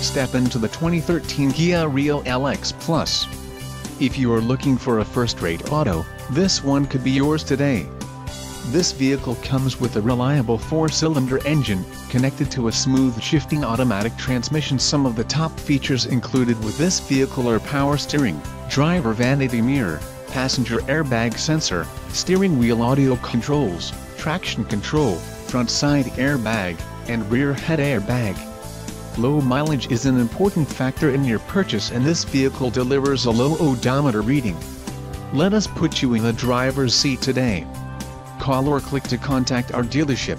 step into the 2013 Kia Rio LX Plus. If you are looking for a first-rate auto, this one could be yours today. This vehicle comes with a reliable 4-cylinder engine, connected to a smooth shifting automatic transmission. Some of the top features included with this vehicle are power steering, driver vanity mirror, passenger airbag sensor, steering wheel audio controls, traction control, front side airbag, and rear head airbag. Low mileage is an important factor in your purchase, and this vehicle delivers a low odometer reading. Let us put you in the driver's seat today. Call or click to contact our dealership.